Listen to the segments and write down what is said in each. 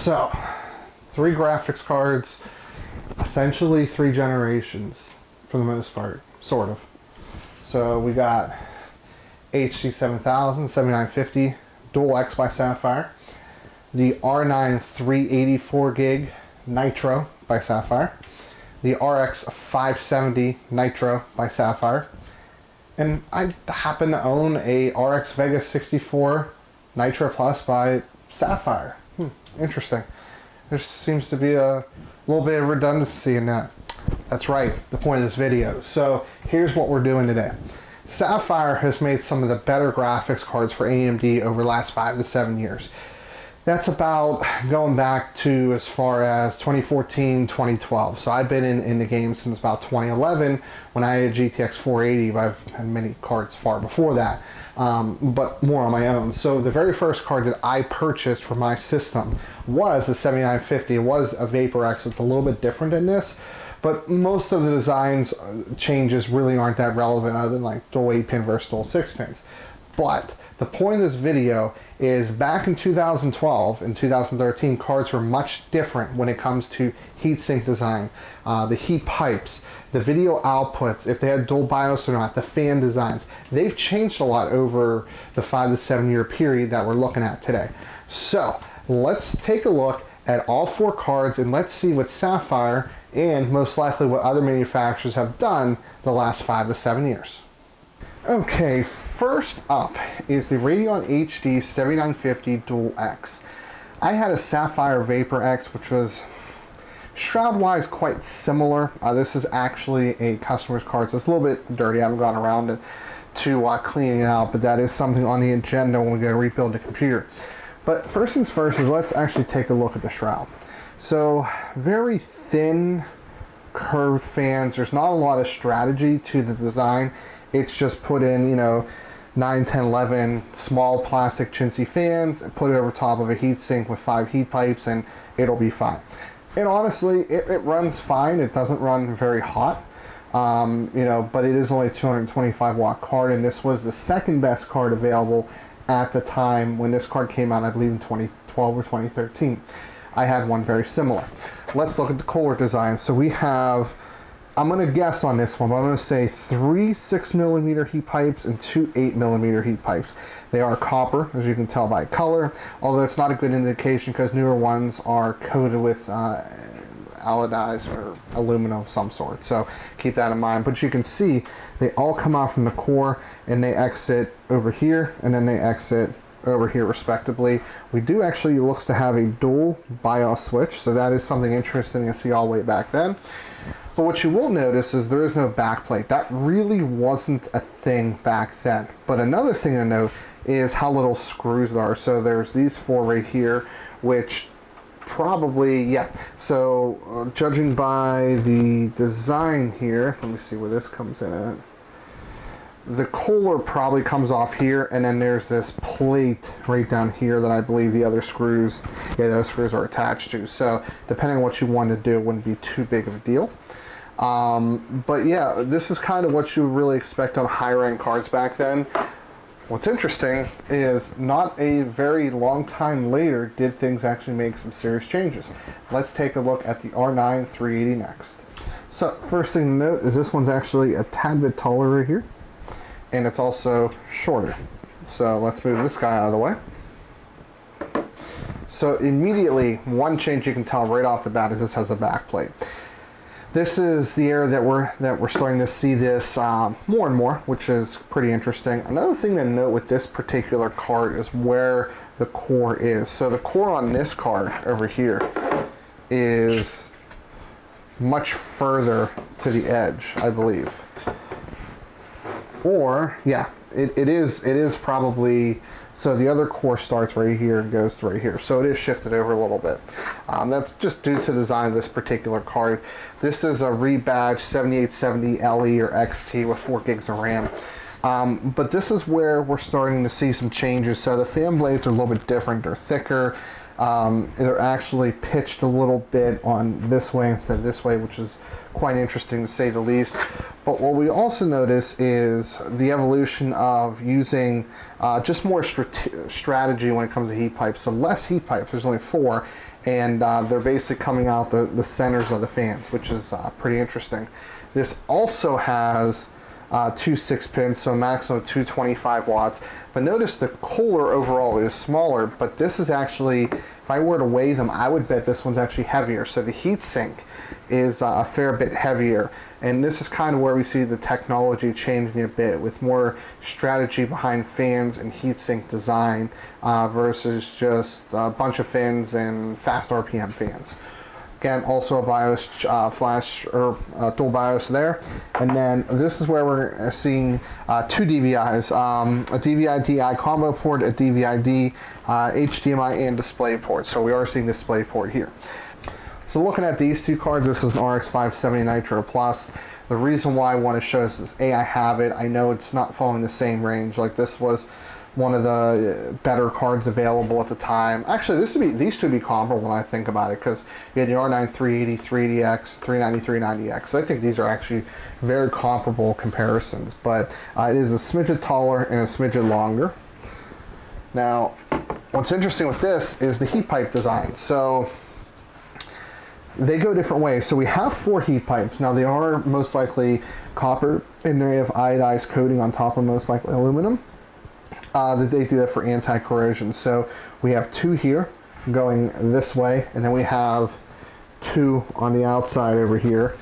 So, 3 graphics cards, essentially 3 generations for the most part, sort of. So we got HD 7000, 7950, Dual X by Sapphire, the R9 384 gig Nitro by Sapphire, the RX 570 Nitro by Sapphire, and I happen to own a RX Vega 64 Nitro Plus by Sapphire. Interesting. There seems to be a little bit of redundancy in that. That's right, the point of this video. So here's what we're doing today. Sapphire has made some of the better graphics cards for AMD over the last 5 to 7 years. That's about going back to as far as 2014, 2012. So I've been in the game since about 2011 when I had a GTX 480, but I've had many cards far before that, but more on my own. So the very first card that I purchased for my system was the 7950. It was a Vapor X. It's a little bit different than this, but most of the designs changes really aren't that relevant other than like dual 8-pin versus dual 6-pins. But the point of this video is back in 2012 and 2013, cards were much different when it comes to heatsink design, the heat pipes, the video outputs, if they had dual BIOS or not, the fan designs. They've changed a lot over the 5 to 7 year period that we're looking at today. So let's take a look at all 4 cards and let's see what Sapphire and most likely what other manufacturers have done the last 5 to 7 years. Okay, first up is the Radeon HD 7950 Dual X. I had a Sapphire Vapor X, which was shroud-wise quite similar. This is actually a customer's card, so it's a little bit dirty. I haven't gone around to cleaning it out, but that is something on the agenda when we go to rebuild the computer. But first things first is let's actually take a look at the shroud. So very thin curved fans. There's not a lot of strategy to the design. It's just put in, you know, 9, 10, 11 small plastic chintzy fans, put it over top of a heatsink with 5 heat pipes, and it'll be fine. And honestly, it runs fine. It doesn't run very hot, you know, but it is only a 225 watt card, and this was the second best card available at the time when this card came out, I believe in 2012 or 2013. I had one very similar. Let's look at the cooler design. So we have, I'm going to guess on this one, but I'm going to say 3 6mm heat pipes and 2 8mm heat pipes. They are copper, as you can tell by color, although it's not a good indication because newer ones are coated with anodized or aluminum of some sort. So keep that in mind. But you can see they all come out from the core and they exit over here and then they exit over here respectively. We do actually looks to have a dual BIOS switch, so that is something interesting to see all the way back then. But what you will notice is there is no backplate. That really wasn't a thing back then. But another thing to note is how little screws there are. So there's these 4 right here, which probably, yeah. So judging by the design here, let me see where this comes in at. The cooler probably comes off here, and then there's this plate right down here that I believe the other screws, yeah, those screws are attached to. So depending on what you want to do, it wouldn't be too big of a deal. But yeah, this is kind of what you really expect on higher end cards back then. What's interesting is not a very long time later did things actually make some serious changes. Let's take a look at the R9 380 next. So first thing to note is this one's actually a tad bit taller right here, and it's also shorter. So let's move this guy out of the way. So immediately, one change you can tell right off the bat is this has a back plate. This is the area that we're starting to see this more and more, which is pretty interesting. Another thing to note with this particular card is where the core is. So the core on this card over here is much further to the edge, I believe. Or, yeah, it is probably, so the other core starts right here and goes to right here. So it is shifted over a little bit. That's just due to the design of this particular card. This is a rebadged 7870 LE or XT with 4 gigs of RAM. But this is where we're starting to see some changes. So the fan blades are a little bit different. They're thicker. They're actually pitched a little bit on this way instead of this way, which is quite interesting to say the least. But what we also notice is the evolution of using just more strategy when it comes to heat pipes. So less heat pipes, there's only 4, and they're basically coming out the centers of the fans, which is pretty interesting. This also has 2 6-pins, so a maximum of 225 watts. But notice the cooler overall is smaller, but this is actually, if I were to weigh them, I would bet this one's actually heavier. So the heat sink is a fair bit heavier. And this is kind of where we see the technology changing a bit, with more strategy behind fans and heatsink design versus just a bunch of fins and fast RPM fans. Again, also a BIOS flash or dual BIOS there. And then this is where we're seeing 2 DVIs, a DVI-DI combo port, a DVI-D, HDMI, and display port. So we are seeing display port here. So looking at these 2 cards, this is an RX 570 Nitro Plus. The reason why I want to show this is I have it. I know it's not following the same range. Like, this was one of the better cards available at the time. Actually, these two would be comparable when I think about it, because you had the R9 380, 380X, 390, 390X. So I think these are actually very comparable comparisons, but it is a smidget taller and a smidget longer. Now, what's interesting with this is the heat pipe design. So they go different ways. So we have 4 heat pipes. Now, they are most likely copper, and they have iodized coating on top of most likely aluminum. That they do that for anti-corrosion. So we have 2 here going this way, and then we have 2 on the outside over here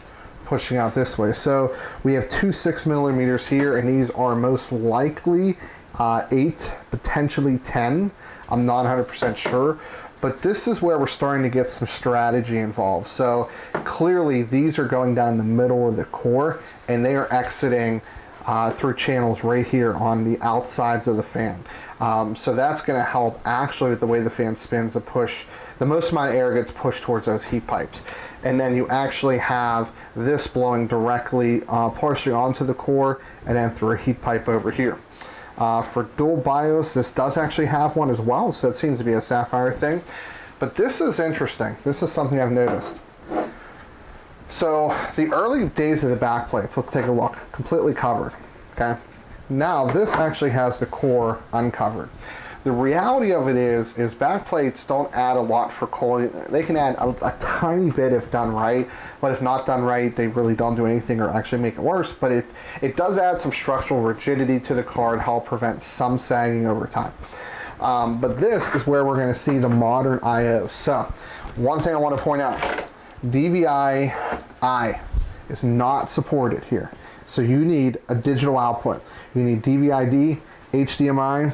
pushing out this way. So we have 2 6mm here, and these are most likely 8, potentially 10. I'm not 100% sure. But this is where we're starting to get some strategy involved. So clearly these are going down the middle of the core, and they are exiting through channels right here on the outsides of the fan. So that's going to help actually with the way the fan spins, the most amount of air gets pushed towards those heat pipes. And then you actually have this blowing directly partially onto the core and then through a heat pipe over here. For dual BIOS, this does actually have one as well, so it seems to be a Sapphire thing. But this is interesting. This is something I've noticed. So the early days of the back plates, let's take a look, completely covered, okay? Now this actually has the core uncovered. The reality of it is back plates don't add a lot for cooling. They can add a tiny bit if done right, but if not done right, they really don't do anything or actually make it worse. But it does add some structural rigidity to the card, help prevent some sagging over time. But this is where we're going to see the modern I/O. So one thing I want to point out, DVI-I is not supported here. So you need a digital output. You need DVI-D, HDMI,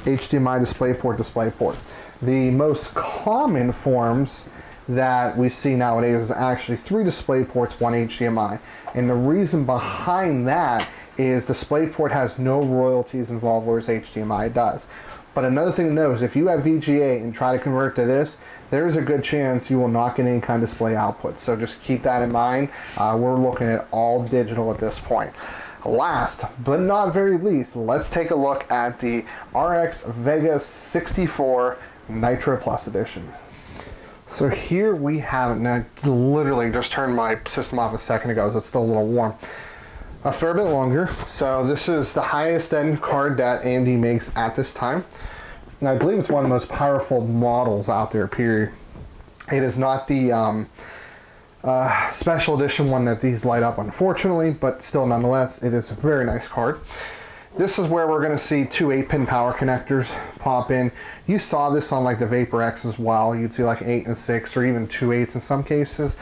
HDMI DisplayPort. The most common forms that we see nowadays is actually 3 DisplayPorts, 1 HDMI. And the reason behind that is DisplayPort has no royalties involved, whereas HDMI does. But another thing to know is if you have VGA and try to convert to this, there's a good chance you will not get any kind of display output. So just keep that in mind. We're looking at all digital at this point. Last but not very least, let's take a look at the RX Vega 64 Nitro Plus Edition. So here we have it. Now, I literally just turned my system off a second ago, so it's still a little warm. A fair bit longer. So this is the highest end card that AMD makes at this time. And I believe it's one of the most powerful models out there, period. It is not the special edition one that these light up, unfortunately, but still nonetheless, it is a very nice card. This is where we're going to see 2 8-pin power connectors pop in. You saw this on like the Vapor X as well. You'd see like 8 and 6 or even 2 8s in some cases.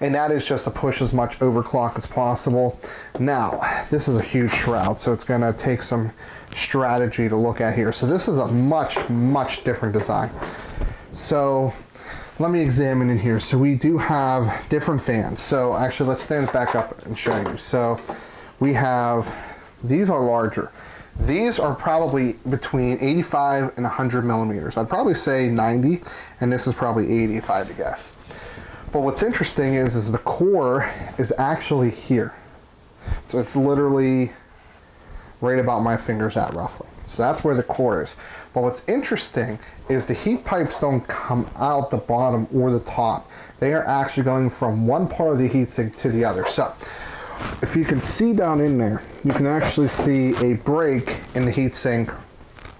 And that is just to push as much overclock as possible. Now, this is a huge shroud, so it's going to take some strategy to look at here. So this is a much, much different design. So let me examine in here. So we do have different fans. So actually, let's stand back up and show you. So we have, these are larger. These are probably between 85 and 100 millimeters. I'd probably say 90, and this is probably 80 if I had to guess. But what's interesting is the core is actually here. So it's literally right about my fingers at roughly. So that's where the core is. But what's interesting is the heat pipes don't come out the bottom or the top. They are actually going from one part of the heatsink to the other. So if you can see down in there, you can actually see a break in the heatsink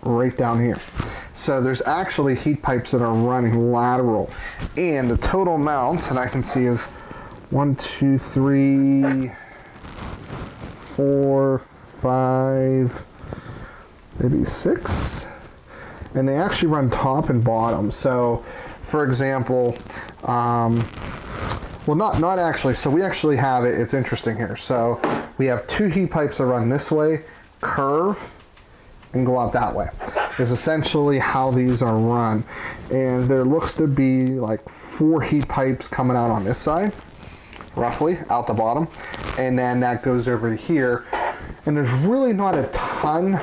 right down here. So there's actually heat pipes that are running lateral. And the total amount, and I can see, is 1, 2, 3, 4, 5, maybe 6. And they actually run top and bottom. So for example, well, not actually. So we actually have it. It's interesting here. So we have 2 heat pipes that run this way, curve, and go out that way. Is essentially how these are run. And there looks to be like 4 heat pipes coming out on this side, roughly, out the bottom. And then that goes over to here. And there's really not a ton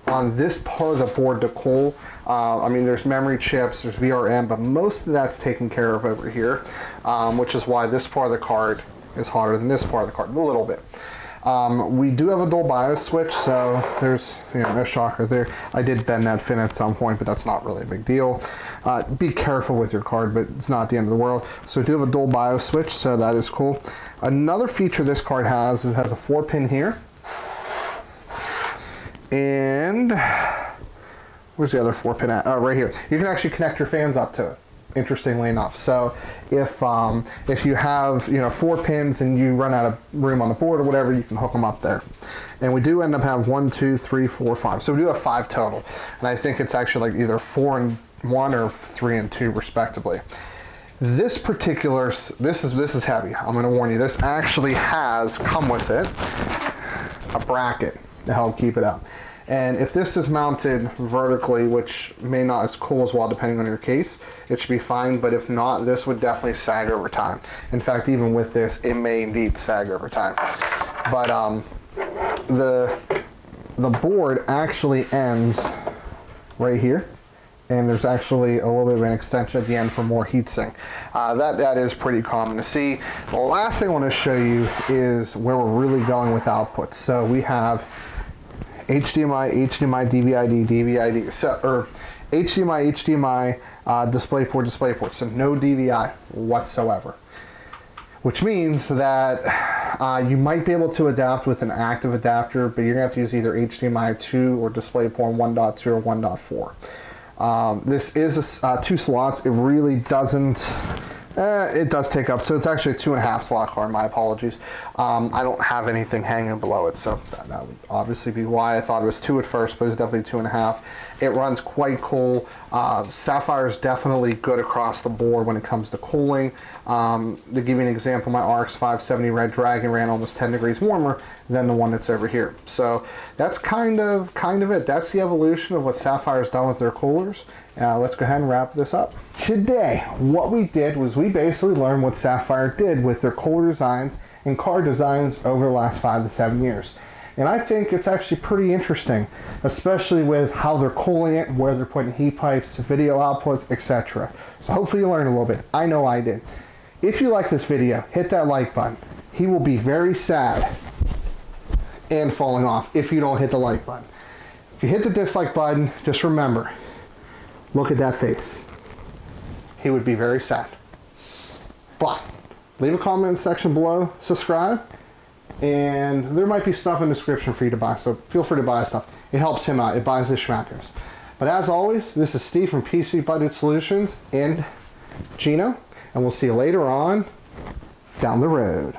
on this part of the board to cool. I mean, there's memory chips, there's VRM, but most of that's taken care of over here, which is why this part of the card is hotter than this part of the card, a little bit. We do have a dual BIOS switch, so there's no shocker there. I did bend that fin at some point, but that's not really a big deal. Be careful with your card, but it's not the end of the world. So we do have a dual BIOS switch, so that is cool. Another feature this card has, it has a 4-pin here. And where's the other 4-pin at? Oh, right here. You can actually connect your fans up to it, interestingly enough. So if you have 4 pins and you run out of room on the board or whatever, you can hook them up there. And we do end up having 1, 2, 3, 4, 5. So we do have 5 total. And I think it's actually like either 4 and 1 or 3 and 2 respectively. This particular, this is heavy. I'm going to warn you. This actually has come with it a bracket to help keep it up. And if this is mounted vertically, which may not as cool as well depending on your case, it should be fine, but if not, this would definitely sag over time. In fact, even with this, it may indeed sag over time. But the board actually ends right here, and there's actually a little bit of an extension at the end for more heatsink. That is pretty common to see. The last thing I want to show you is where we're really going with outputs. So we have HDMI, HDMI, DVI-D, DVI-D, or HDMI, HDMI, DisplayPort, DisplayPort. So no DVI whatsoever. Which means that you might be able to adapt with an active adapter, but you're going to have to use either HDMI 2 or DisplayPort 1.2 or 1.4. This is 2 slots. It really doesn't. It does take up, so it's actually a 2.5 slot card, my apologies. I don't have anything hanging below it, so that would obviously be why I thought it was 2 at first, but it's definitely 2.5. It runs quite cool. Sapphire is definitely good across the board when it comes to cooling. To give you an example, my RX 570 Red Dragon ran almost 10 degrees warmer than the one that's over here. So that's kind of it. That's the evolution of what Sapphire's done with their coolers. Let's go ahead and wrap this up. Today, what we did was we basically learned what Sapphire did with their cooler designs and card designs over the last 5 to 7 years. And I think it's actually pretty interesting, especially with how they're cooling it, where they're putting heat pipes, video outputs, etc. So hopefully you learned a little bit. I know I did. If you like this video, hit that like button. He will be very sad and falling off if you don't hit the like button. If you hit the dislike button, just remember, look at that face. He would be very sad. But leave a comment in the section below, subscribe, and there might be stuff in the description for you to buy, so feel free to buy stuff. It helps him out. It buys his schmackers. But as always, this is Steve from PC Budget Solutions and Gino, and we'll see you later on down the road.